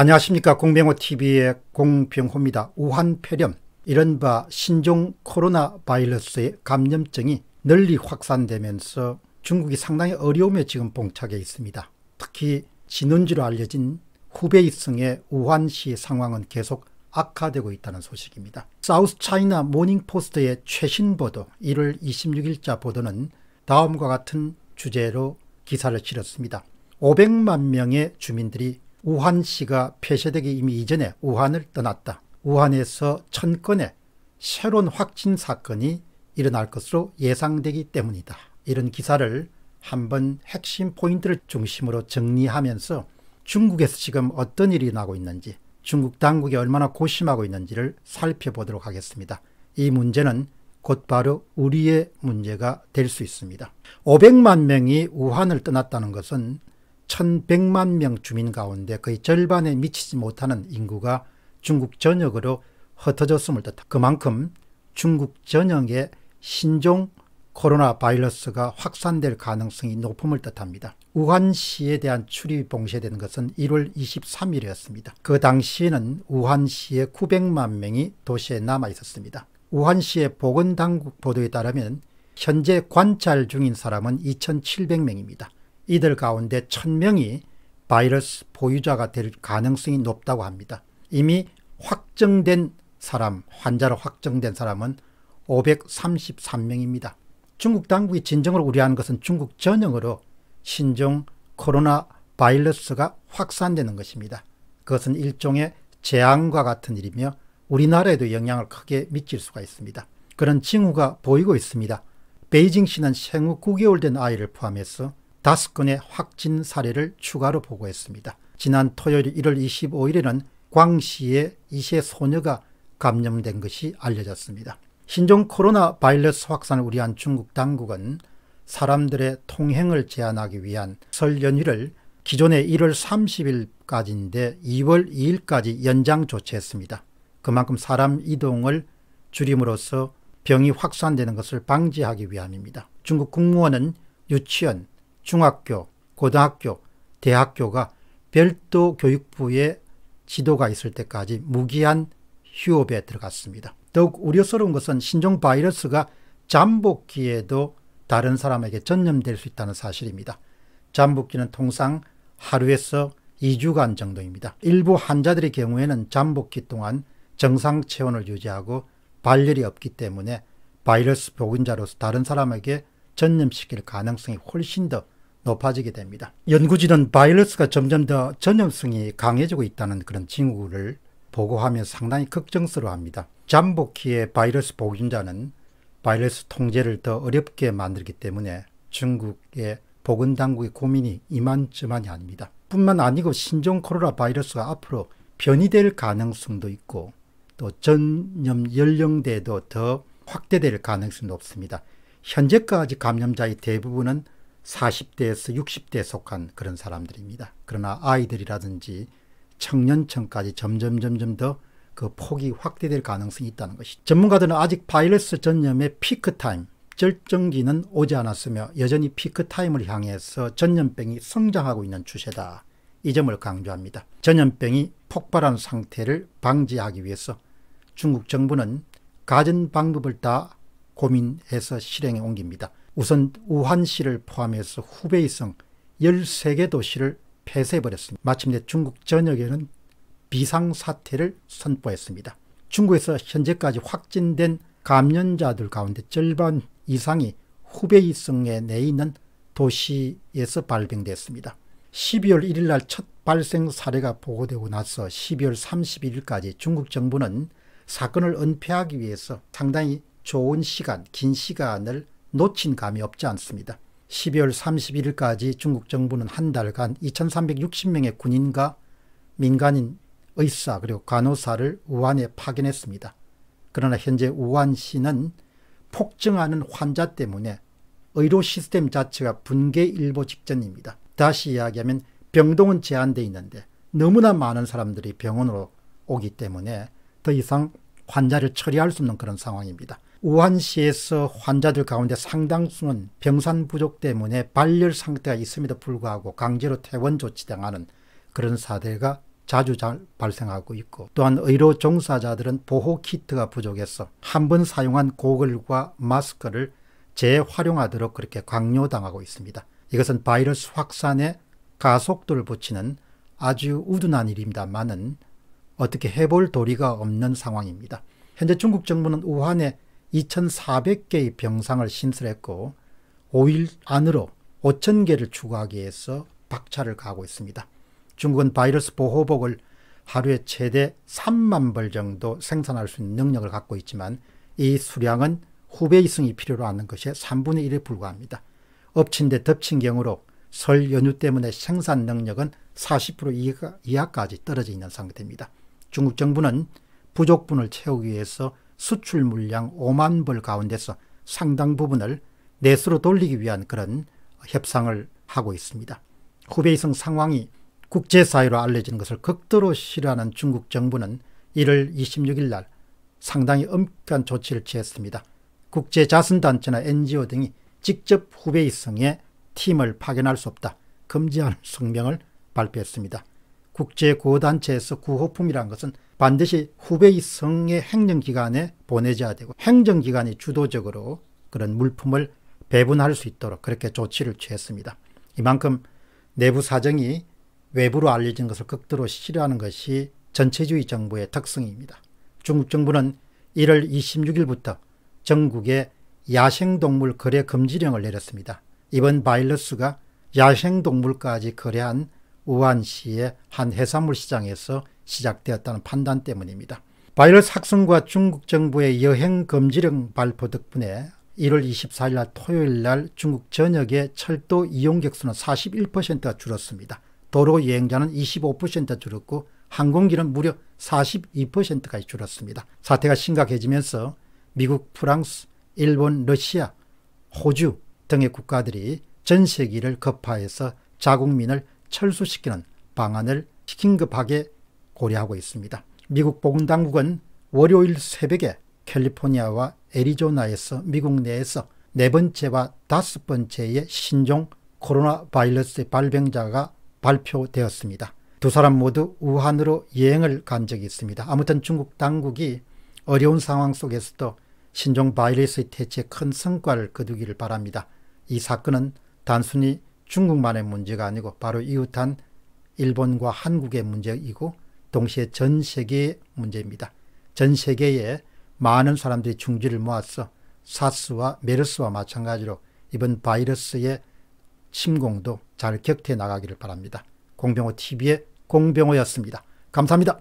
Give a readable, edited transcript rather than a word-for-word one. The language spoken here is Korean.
안녕하십니까. 공병호TV의 공병호입니다. 우한폐렴, 이른바 신종 코로나 바이러스의 감염증이 널리 확산되면서 중국이 상당히 어려움에 지금 봉착해 있습니다. 특히 진원지로 알려진 후베이성의 우한시 상황은 계속 악화되고 있다는 소식입니다. 사우스 차이나 모닝포스트의 최신 보도 1월 26일자 보도는 다음과 같은 주제로 기사를 실었습니다. 500만 명의 주민들이 우한시가 폐쇄되기 이미 이전에 우한을 떠났다. 우한에서 1000건의 새로운 확진 사건이 일어날 것으로 예상되기 때문이다. 이런 기사를 한번 핵심 포인트를 중심으로 정리하면서 중국에서 지금 어떤 일이 나고 있는지, 중국 당국이 얼마나 고심하고 있는지를 살펴보도록 하겠습니다. 이 문제는 곧바로 우리의 문제가 될 수 있습니다. 500만 명이 우한을 떠났다는 것은 1100만 명 주민 가운데 거의 절반에 미치지 못하는 인구가 중국 전역으로 흩어졌음을 뜻합니다. 그만큼 중국 전역에 신종 코로나 바이러스가 확산될 가능성이 높음을 뜻합니다. 우한시에 대한 출입이 봉쇄된 것은 1월 23일이었습니다. 그 당시에는 우한시에 900만 명이 도시에 남아 있었습니다. 우한시의 보건당국 보도에 따르면 현재 관찰 중인 사람은 2700명입니다. 이들 가운데 1000명이 바이러스 보유자가 될 가능성이 높다고 합니다. 이미 확정된 사람, 환자로 확정된 사람은 533명입니다. 중국 당국이 진정으로 우려하는 것은 중국 전역으로 신종 코로나 바이러스가 확산되는 것입니다. 그것은 일종의 재앙과 같은 일이며 우리나라에도 영향을 크게 미칠 수가 있습니다. 그런 징후가 보이고 있습니다. 베이징시는 생후 9개월 된 아이를 포함해서 5건의 확진 사례를 추가로 보고했습니다. 지난 토요일 1월 25일에는 광시에 2세 소녀가 감염된 것이 알려졌습니다. 신종 코로나 바이러스 확산을 우려한 중국 당국은 사람들의 통행을 제한하기 위한 설 연휴를 기존의 1월 30일까지인데 2월 2일까지 연장 조치했습니다. 그만큼 사람 이동을 줄임으로써 병이 확산되는 것을 방지하기 위함입니다. 중국 국무원은 유치원, 중학교, 고등학교, 대학교가 별도 교육부의 지도가 있을 때까지 무기한 휴업에 들어갔습니다. 더욱 우려스러운 것은 신종 바이러스가 잠복기에도 다른 사람에게 전염될 수 있다는 사실입니다. 잠복기는 통상 하루에서 2주간 정도입니다. 일부 환자들의 경우에는 잠복기 동안 정상 체온을 유지하고 발열이 없기 때문에 바이러스 보균자로서 다른 사람에게 전염시킬 가능성이 훨씬 더 높아지게 됩니다. 연구진은 바이러스가 점점 더 전염성이 강해지고 있다는 그런 징후를 보고하며 상당히 걱정스러워합니다. 잠복기의 바이러스 보균자는 바이러스 통제를 더 어렵게 만들기 때문에 중국의 보건당국의 고민이 이만저만이 아닙니다. 뿐만 아니고 신종 코로나 바이러스가 앞으로 변이될 가능성도 있고 또 전염 연령대도 더 확대될 가능성이 높습니다. 현재까지 감염자의 대부분은 40대에서 60대에 속한 그런 사람들입니다. 그러나 아이들이라든지 청년층까지 점점 더 그 폭이 확대될 가능성이 있다는 것이죠. 전문가들은 아직 바이러스 전염의 피크타임, 절정기는 오지 않았으며 여전히 피크타임을 향해서 전염병이 성장하고 있는 추세다. 이 점을 강조합니다. 전염병이 폭발한 상태를 방지하기 위해서 중국 정부는 갖은 방법을 다 고민해서 실행에 옮깁니다. 우선 우한시를 포함해서 후베이성 13개 도시를 폐쇄해버렸습니다. 마침내 중국 전역에는 비상사태를 선포했습니다. 중국에서 현재까지 확진된 감염자들 가운데 절반 이상이 후베이성에 내에 있는 도시에서 발병됐습니다. 12월 1일 날 첫 발생 사례가 보고되고 나서 12월 31일까지 중국 정부는 사건을 은폐하기 위해서 상당히 좋은 시간, 긴 시간을 놓친 감이 없지 않습니다. 12월 31일까지 중국 정부는 한 달간 2360명의 군인과 민간인, 의사 그리고 간호사를 우한에 파견했습니다. 그러나 현재 우한시는 폭증하는 환자 때문에 의료 시스템 자체가 붕괴 일보 직전입니다. 다시 이야기하면 병동은 제한되어 있는데 너무나 많은 사람들이 병원으로 오기 때문에 더 이상 환자를 처리할 수 없는 그런 상황입니다. 우한시에서 환자들 가운데 상당수는 병산 부족 때문에 발열 상태가 있음에도 불구하고 강제로 퇴원 조치당하는 그런 사례가 자주 발생하고 있고, 또한 의료 종사자들은 보호 키트가 부족해서 한 번 사용한 고글과 마스크를 재활용하도록 그렇게 강요당하고 있습니다. 이것은 바이러스 확산에 가속도를 붙이는 아주 우둔한 일입니다만은 어떻게 해볼 도리가 없는 상황입니다. 현재 중국 정부는 우한에 2,400개의 병상을 신설했고 5일 안으로 5,000개를 추가하기 위해서 박차를 가하고 있습니다. 중국은 바이러스 보호복을 하루에 최대 3만 벌 정도 생산할 수 있는 능력을 갖고 있지만 이 수량은 후배 이승이 필요로 하는 것이 3분의 1에 불과합니다. 엎친 데 덮친 경우로 설 연휴 때문에 생산 능력은 40% 이하까지 떨어져 있는 상태입니다. 중국 정부는 부족분을 채우기 위해서 수출 물량 5만 벌 가운데서 상당 부분을 내수로 돌리기 위한 그런 협상을 하고 있습니다. 후베이성 상황이 국제사회로 알려지는 것을 극도로 싫어하는 중국 정부는 1월 26일 날 상당히 엄격한 조치를 취했습니다. 국제자선단체나 NGO 등이 직접 후베이성에 팀을 파견할 수 없다, 금지하는 성명을 발표했습니다. 국제구호단체에서 구호품이라는 것은 반드시 후베이성의 행정기관에 보내져야 되고 행정기관이 주도적으로 그런 물품을 배분할 수 있도록 그렇게 조치를 취했습니다. 이만큼 내부 사정이 외부로 알려진 것을 극도로 싫어하는 것이 전체주의 정부의 특성입니다. 중국 정부는 1월 26일부터 전국에 야생동물 거래 금지령을 내렸습니다. 이번 바이러스가 야생동물까지 거래한 우한시의 한 해산물 시장에서 시작되었다는 판단 때문입니다. 바이러스 확산과 중국 정부의 여행 금지령 발표 덕분에 1월 24일 날 토요일 날 중국 전역의 철도 이용객 수는 41%가 줄었습니다. 도로 여행자는 25% 줄었고 항공기는 무려 42%까지 줄었습니다. 사태가 심각해지면서 미국, 프랑스, 일본, 러시아, 호주 등의 국가들이 전세기를 급파해서 자국민을 철수시키는 방안을 긴급하게 고려하고 있습니다. 미국 보건당국은 월요일 새벽에 캘리포니아와 애리조나에서 미국 내에서 4번째와 5번째의 신종 코로나 바이러스의 발병자가 발표되었습니다. 두 사람 모두 우한으로 여행을 간 적이 있습니다. 아무튼 중국 당국이 어려운 상황 속에서도 신종 바이러스의 퇴치에 큰 성과를 거두기를 바랍니다. 이 사건은 단순히 중국만의 문제가 아니고 바로 이웃한 일본과 한국의 문제이고 동시에 전 세계의 문제입니다. 전 세계에 많은 사람들이 중지를 모아서 사스와 메르스와 마찬가지로 이번 바이러스의 침공도 잘 격퇴해 나가기를 바랍니다. 공병호 TV의 공병호였습니다. 감사합니다.